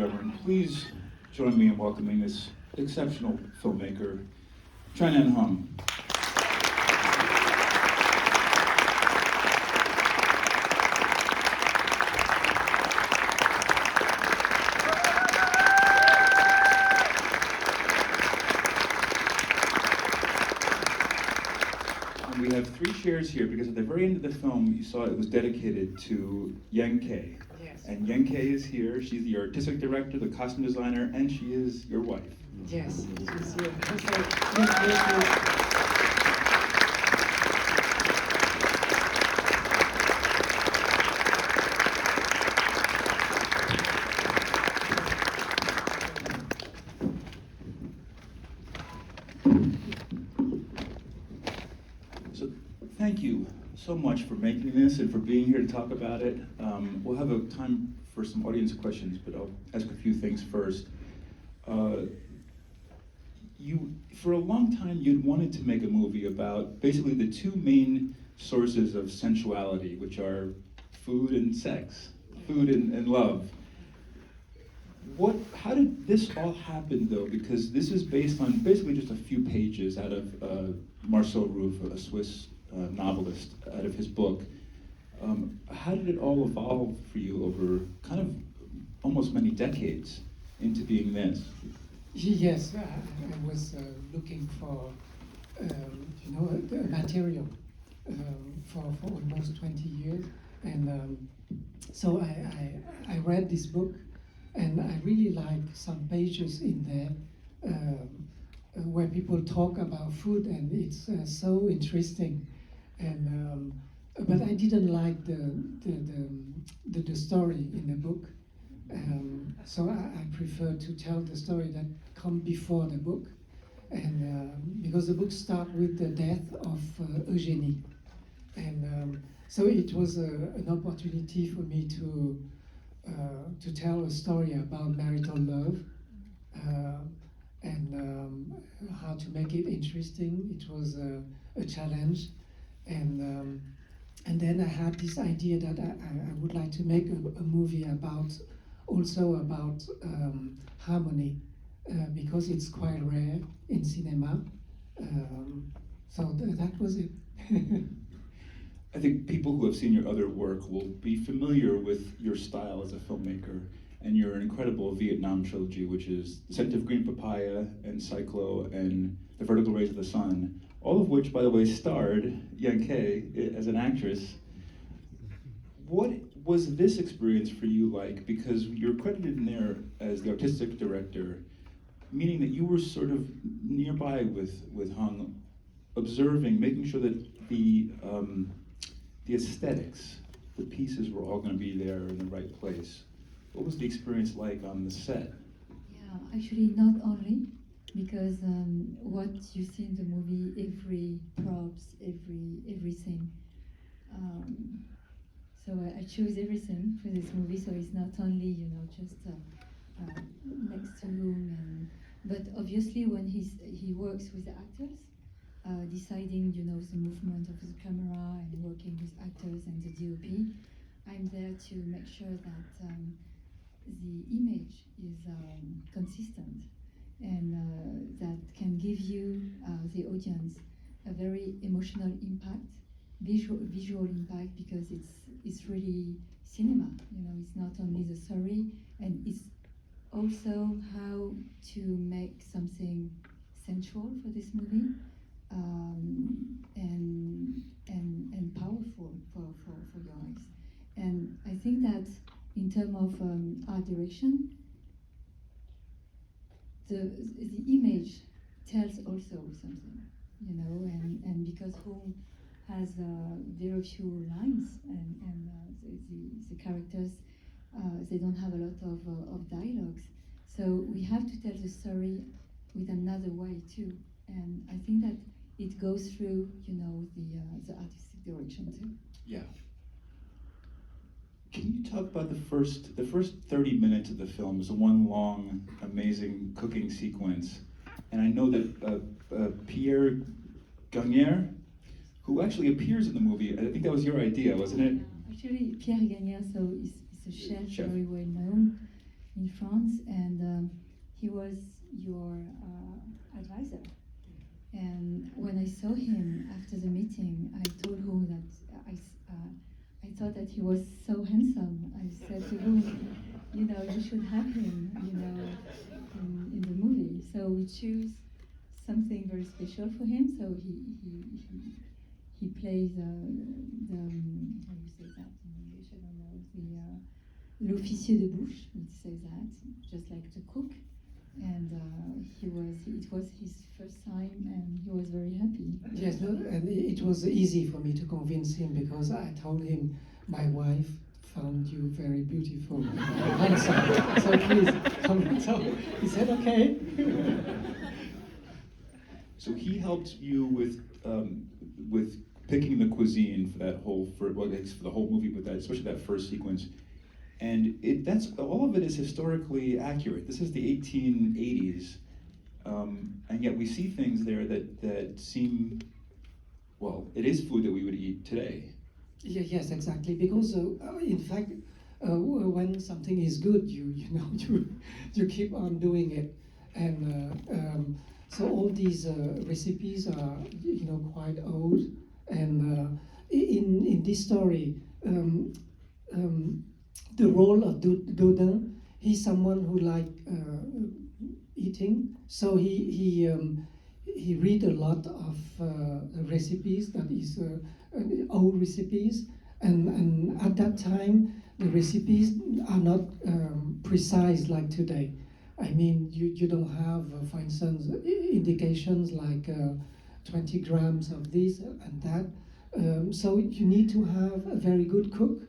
government, please join me in welcoming this exceptional filmmaker, Trần and Hùng. We have 3 chairs here because at the very end of the film, you saw it was dedicated to Yenke. Yes. And Yenke is here. She's the artistic director, the costume designer, and she is your wife. Yes, she's here. So thank you so much for making this and for being here to talk about it. We'll have a time for some audience questions, but I'll ask a few things first. For a long time, you'd wanted to make a movie about basically the 2 main sources of sensuality, which are food and sex, food and love. How did this all happen, though? Because this is based on basically just a few pages out of Marcel Ruff, a Swiss novelist, out of his book. How did it all evolve for you over kind of almost many decades into being this? Yes, I was looking for, a material for almost 20 years, and so I read this book, and I really like some pages in there where people talk about food, and it's so interesting, and but I didn't like the story in the book. So I prefer to tell the story that comes before the book, and because the book starts with the death of Eugénie, and so it was an opportunity for me to tell a story about marital love, and how to make it interesting. It was a challenge, and then I had this idea that I would like to make a movie also about harmony, because it's quite rare in cinema. So that was it. I think people who have seen your other work will be familiar with your style as a filmmaker and your incredible Vietnam trilogy, which is The Scent of Green Papaya and Cyclo and The Vertical Rays of the Sun, all of which, by the way, starred Yenke as an actress. What was this experience for you like? Because you're credited in there as the artistic director, meaning that you were sort of nearby with Hùng, observing, making sure that the aesthetics, the pieces were all going to be there in the right place. What was the experience like on the set? Yeah, actually not only, because what you see in the movie, every props, everything. So I chose everything for this movie, so it's not only, just next to Hùng, but obviously when he works with the actors, deciding, the movement of the camera and working with actors and the DOP, I'm there to make sure that the image is consistent and that can give you, the audience, a very emotional impact, visual impact, because it's really cinema. It's not only the story, and it's also how to make something sensual for this movie, and powerful for your eyes. And I think that in terms of art direction, the image tells also something, and because Hùng has very few lines, and the characters, they don't have a lot of dialogues, so we have to tell the story with another way too, and I think that it goes through, the artistic direction too. Yeah. Can you talk about the first 30 minutes of the film is one long, amazing cooking sequence, and I know that Pierre Gagnère, who actually appears in the movie, I think that was your idea, wasn't it? Actually, Pierre Gagnère, so is a chef, very well known, in France, and he was your advisor. And when I saw him after the meeting, I told Hùng that I thought that he was so handsome. I said to Hùng, you know, you should have him, you know, in the movie. So we choose something very special for him. So he plays the how do you say that in English? I don't know, the l'officier de bouche. It says that, just like the cook. And it was his first time, and he was very happy. Yes, no, and it was easy for me to convince him because I told him my wife found you very beautiful and handsome. So please come. So he said okay. So he helped you with picking the cuisine for that for the whole movie, but that especially that first sequence. And that's all of it is historically accurate. This is the 1880s, and yet we see things there that seem, well, it is food that we would eat today. Yeah, yes, exactly. Because in fact, when something is good, you know you keep on doing it, and so all these recipes are quite old, and in this story. The role of Dodin, he's someone who eating, so he read a lot of recipes, that is old recipes, and at that time the recipes are not precise like today. I mean, you don't have, for instance, indications like 20 grams of this and that. So you need to have a very good cook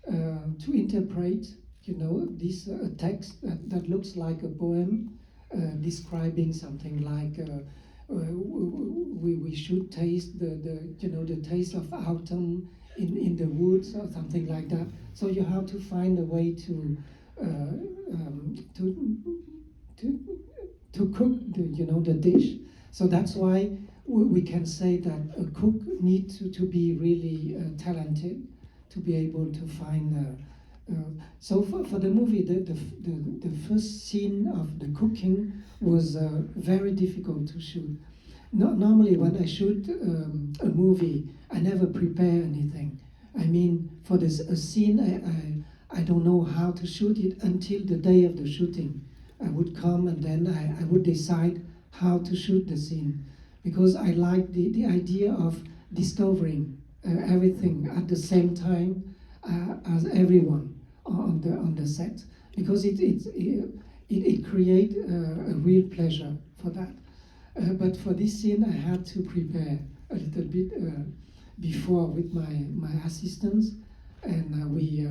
to interpret, this text that looks like a poem, describing something like we should taste the taste of autumn in the woods or something like that. So you have to find a way to cook the dish. So that's why we can say that a cook needs to be really talented to be able to find. So for the movie, the first scene of the cooking was very difficult to shoot. Normally, when I shoot a movie, I never prepare anything. I mean, for a scene, I don't know how to shoot it until the day of the shooting. I would come and then I would decide how to shoot the scene, because I like the idea of discovering everything at the same time as everyone on the set, because it creates a real pleasure for that. But for this scene, I had to prepare a little bit before with my assistants, and we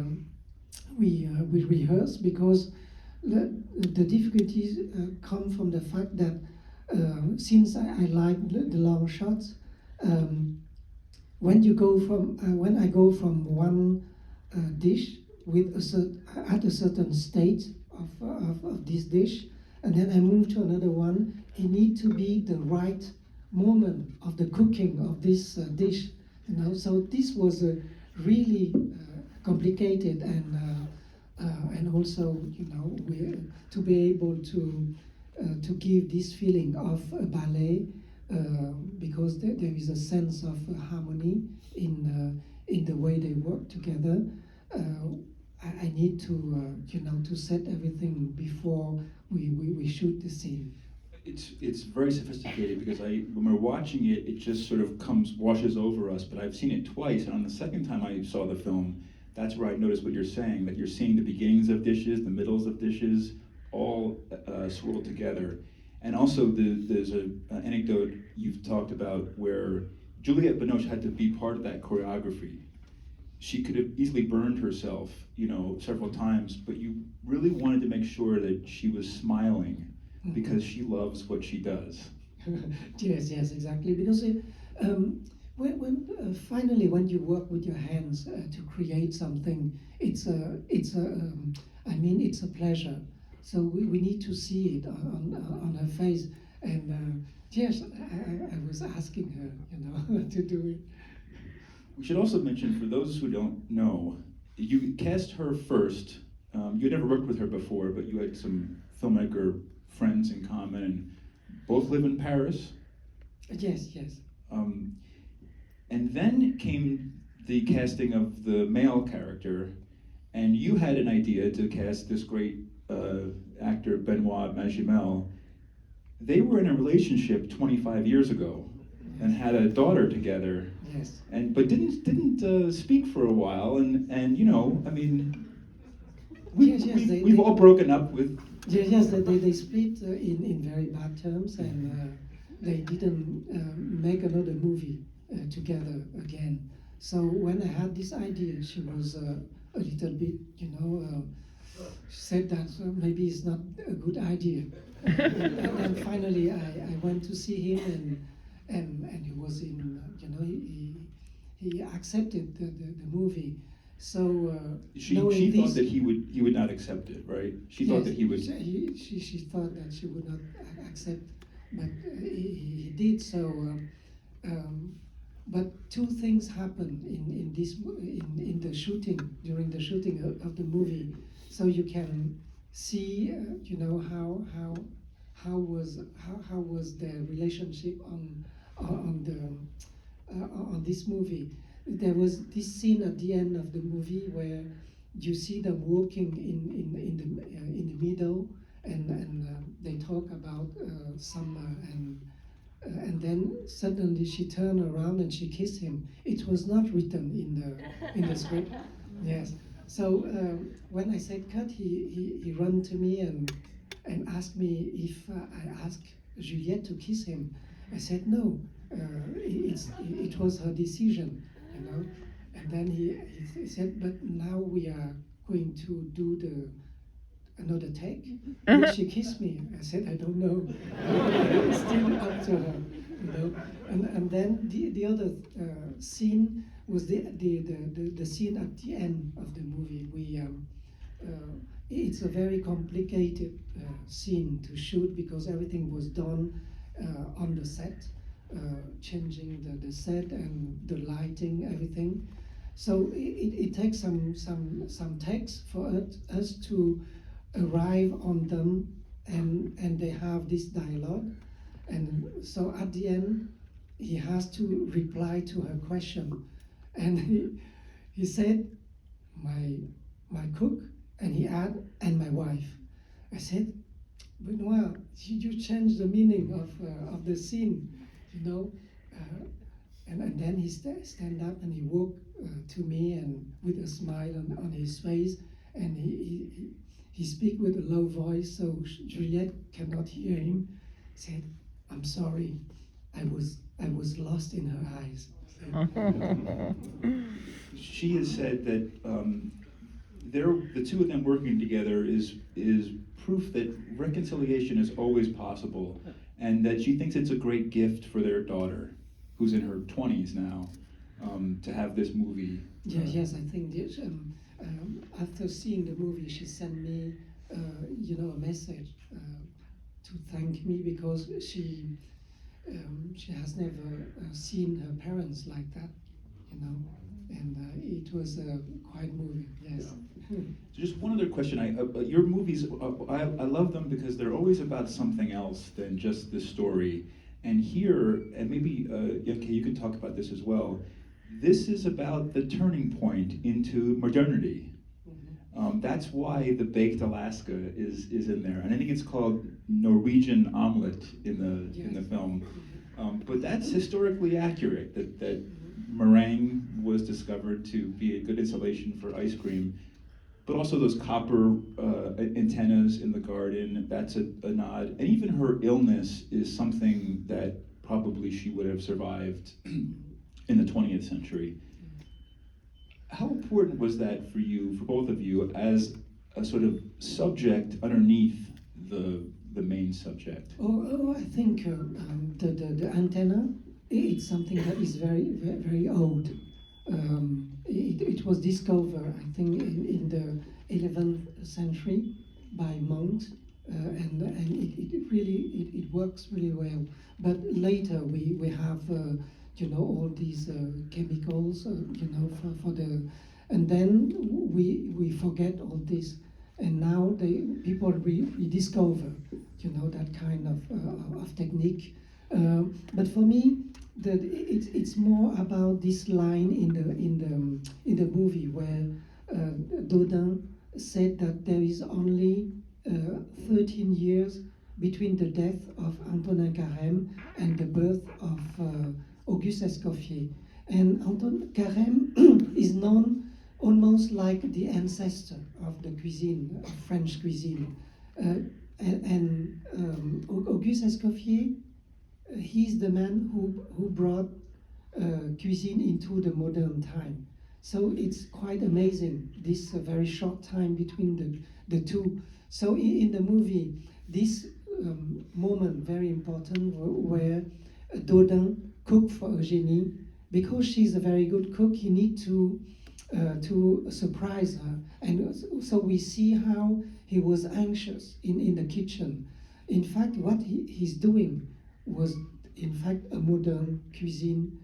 rehearse, because the difficulties come from the fact that since I like the long shots. When I go from one dish with at a certain state of this dish, and then I move to another one, it needs to be the right moment of the cooking of this dish. So this was really complicated, and also to be able to give this feeling of a ballet. Because there is a sense of harmony in the way they work together. I need to set everything before we shoot the scene. It's very sophisticated, because when we're watching it, it just sort of washes over us. But I've seen it twice, and on the second time I saw the film, that's where I noticed what you're saying, that you're seeing the beginnings of dishes, the middles of dishes, all swirled together. And also, there's an anecdote you've talked about where Juliette Binoche had to be part of that choreography. She could have easily burned herself, several times, but you really wanted to make sure that she was smiling, because she loves what she does. Yes, exactly. Because finally, when you work with your hands to create something, it's a pleasure. So we need to see it on her face, and yes, I was asking her, to do it. We should also mention, for those who don't know, you cast her first you had never worked with her before, but you had some filmmaker friends in common, and both live in Paris. Yes, yes. Um, and then came the casting of the male character, and you had an idea to cast this great actor, Benoit Magimel. They were in a relationship 25 years ago and had a daughter together. Yes. But didn't speak for a while, and you know, I mean, Yes, we've all broken up with. Yes, they split in very bad terms, and they didn't make another movie together again. So when I had this idea, she was a little bit, she said that maybe it's not a good idea. And finally, I went to see him, and he was in, he accepted the movie. So She knowing thought this, that he would not accept it, right? She thought that he would. She thought that she would not accept, but he did. So, but two things happened in this in the shooting during the shooting of the movie. So you can see, how was their relationship on this movie. There was this scene at the end of the movie where you see them walking in the middle, and they talk about summer, and then suddenly she turned around and she kissed him. It was not written in the script. Yes. So when I said cut, he ran to me and asked me if I asked Juliette to kiss him. I said no. It was her decision, And then he said, but now we are going to do another take. Will she kiss me? I said, I don't know. It's still up to her, And then the other scene was the scene at the end of the movie. It's a very complicated scene to shoot because everything was done on the set. Changing the set and the lighting, everything. So it takes some takes for us to arrive on them, and they have this dialogue, and so at the end he has to reply to her question, and he said my cook, and he added, and my wife. I said, Benoit, you changed the meaning of the scene. And then he stand up and he walked to me and with a smile on his face, and he speak with a low voice so Juliette cannot hear him. Said, "I'm sorry, I was lost in her eyes." She has said that the two of them working together is proof that reconciliation is always possible, and that she thinks it's a great gift for their daughter, who's in her 20s now, to have this movie. Yes, I think this, after seeing the movie, she sent me, a message to thank me because she has never seen her parents like that, and it was quite moving. Yes. Just one other question. Your movies, I love them because they're always about something else than just the story. And here, and maybe, okay, you can talk about this as well, this is about the turning point into modernity. That's why the baked Alaska is in there. And I think it's called Norwegian omelet in the film. But that's historically accurate, that meringue was discovered to be a good insulation for ice cream. But also those copper antennas in the garden, that's a nod. And even her illness is something that probably she would have survived in the 20th century. How important was that for you, for both of you, as a sort of subject underneath the main subject? I think the antenna, it's something that is very, very, very old. It was discovered, I think, in the 11th century by monks, and it really works really well. But later we have all these chemicals, for the, and then we forget all this. and now people rediscover, you know, that kind of technique. But for me, it's more about this line in the movie where Dodin said that there is only 13 years between the death of Antonin Carême and the birth of Auguste Escoffier. And Antonin Carême is known almost like the ancestor of the cuisine, of French cuisine. Auguste Escoffier, he's the man who brought cuisine into the modern time. So it's quite amazing, this very short time between the two. So in the movie, this moment, very important, where Dodin cooked for Eugénie. Because she's a very good cook, he need to surprise her. And so we see how he was anxious in the kitchen. In fact, what he's doing was, in fact, a modern cuisine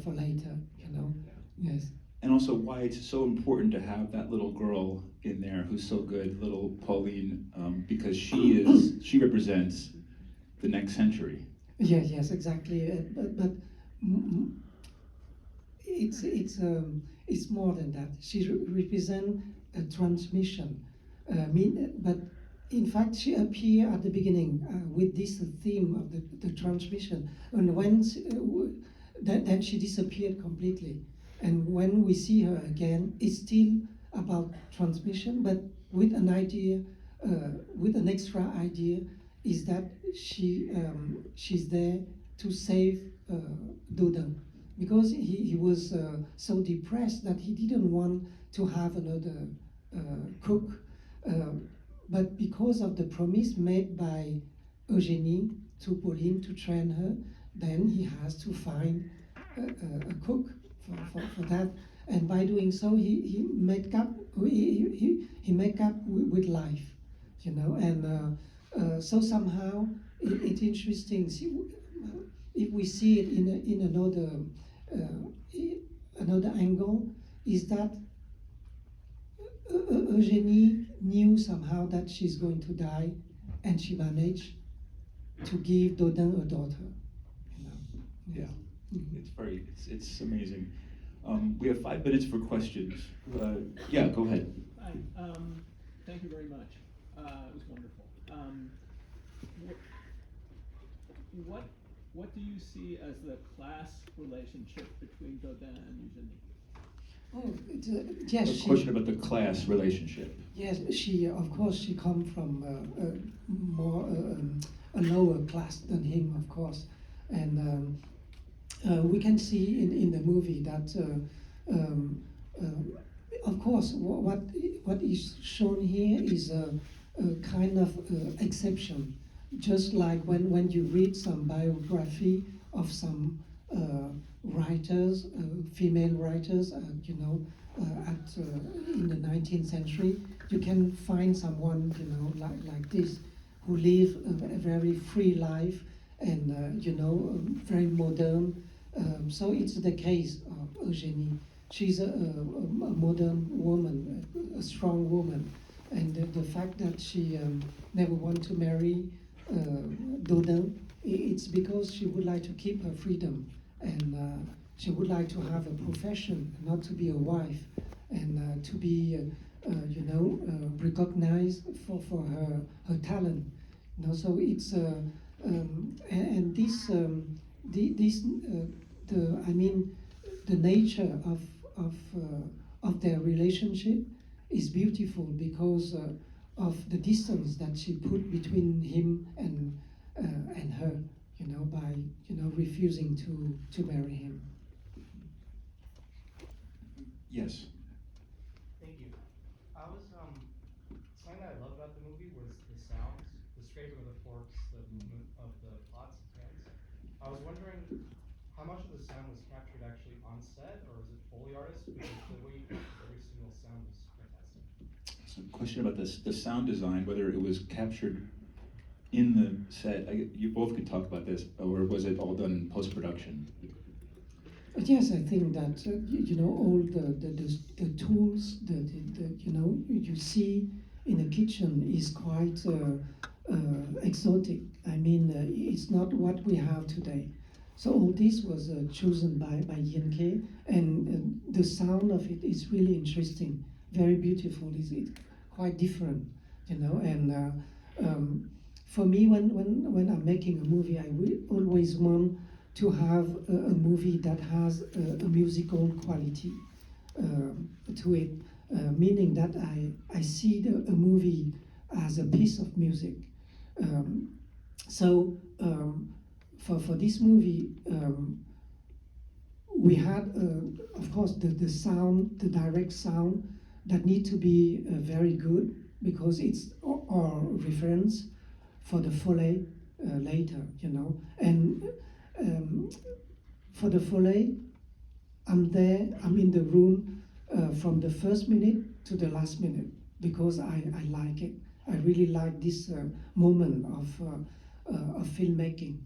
for later, you know. Yes. And also why it's so important to have that little girl in there who's so good, little Pauline, because she represents the next century. Yes, exactly. But it's more than that. She represents a transmission. But in fact, she appeared at the beginning with this theme of the transmission, and then she disappeared completely. And when we see her again, it's still about transmission, but with an idea, with an extra idea, is that she's there to save Dodin, because he was so depressed that he didn't want to have another cook. But because of the promise made by Eugénie to Pauline to train her, then he has to find a cook for that. And by doing so, he make up with life, you know. And so somehow it's interesting. If we see it in another angle, is that Eugénie knew somehow that she's going to die, and she managed to give Dodin a daughter. You know? Yeah, Mm-hmm. it's amazing. We have 5 minutes for questions. Yeah, go ahead. Hi, thank you very much. It was wonderful. What do you see as the class relationship between Dodin and Eugénie? Oh, yes. A question about the class relationship. Yes, of course she come from a lower class than him, of course, and we can see in the movie that of course what is shown here is a kind of exception, just like when you read some biography of some writers, female writers, you know, in the 19th century, you can find someone, you know, like this, who live a very free life and, you know, very modern. So it's the case of Eugénie. She's a modern woman, a strong woman, and the fact that she never wanted to marry Dodin, it's because she would like to keep her freedom, and she would like to have a profession, not to be a wife, and to be, you know, recognized for her talent. You know, so it's and this I mean, the nature of their relationship is beautiful because of the distance that she put between him and her, you know, by, you know, refusing to marry him. Yes. Thank you. I was something that I loved about the movie was the sounds, the scraping of the forks, the movement of the pots and pans. I was wondering how much of the sound was captured actually on set, or is it Foley artists? Because the way every single sound was fantastic. So, a question about the sound design, whether it was captured in the set. You both could talk about this, or was it all done in post-production? Yes, I think that you know, all the tools, you know, you see in a kitchen is quite exotic. I mean, it's not what we have today. So all this was chosen by Yenke, and the sound of it is really interesting, very beautiful. It's quite different, you know. And for me, when I'm making a movie, I always want to have a movie that has a musical quality to it, meaning that I see a movie as a piece of music. For this movie, we had, of course, the sound, the direct sound, that need to be very good because it's our reference for the Foley later, you know. And for the Foley, I'm there, I'm in the room from the first minute to the last minute because I like it. I really like this moment of filmmaking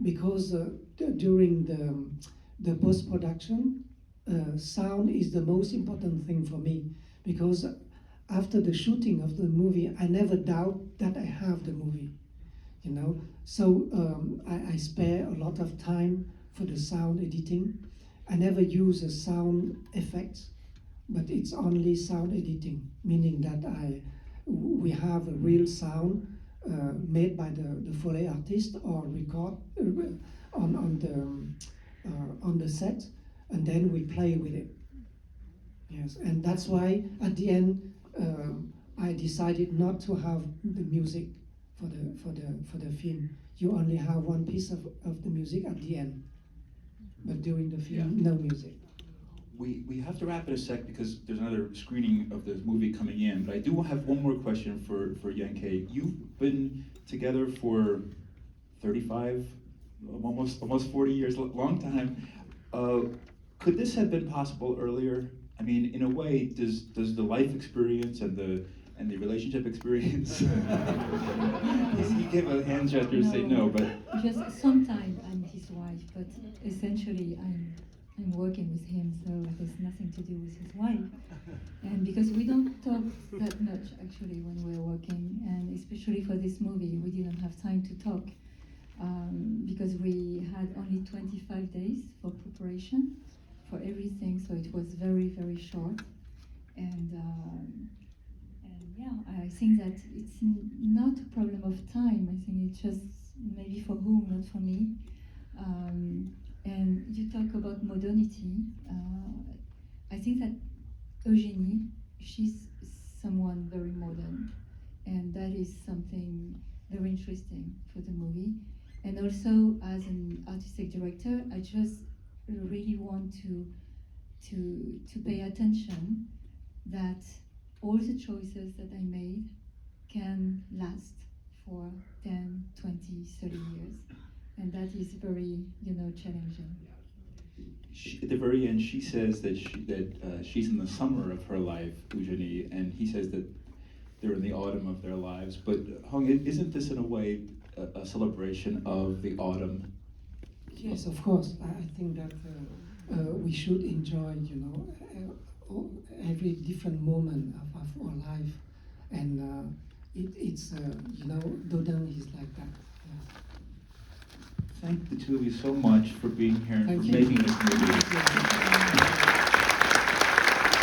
because during the post-production, sound is the most important thing for me because after the shooting of the movie, I never doubt that I have the movie, you know. So I spare a lot of time for the sound editing. I never use a sound effects, but it's only sound editing, meaning that we have a real sound made by the Foley artist or record on the set, and then we play with it. Yes, and that's why at the end I decided not to have the music for the film. You only have one piece of the music at the end, but during the film, no music. We have to wrap it a sec because there's another screening of this movie coming in. But I do have one more question for Yenke. You've been together for 35, almost 40 years, long time. Could this have been possible earlier? I mean, in a way, does the life experience and the relationship experience? He gave a hand gesture to say no, but just sometimes I'm his wife, but essentially I'm working with him, so there's nothing to do with his wife. And because we don't talk that much actually when we're working, and especially for this movie, we didn't have time to talk because we had only 25 days for preparation for everything, so it was very, very short. And yeah, I think that it's not a problem of time. I think it's just maybe for whom, not for me. And you talk about modernity. I think that Eugenie, she's someone very modern, and that is something very interesting for the movie. And also, as an artistic director, I just really want to pay attention that all the choices that I made can last for 10, 20, 30 years. And that is very, challenging. at the very end, she says that she's in the summer of her life, Eugenie, and he says that they're in the autumn of their lives. But Hong, isn't this in a way a celebration of the autumn? Yes, of course. I think that we should enjoy, every different moment of our life, and it's Dodin is like that. Yes. Thank the two of you so much for being here and Thank for you. making this movie.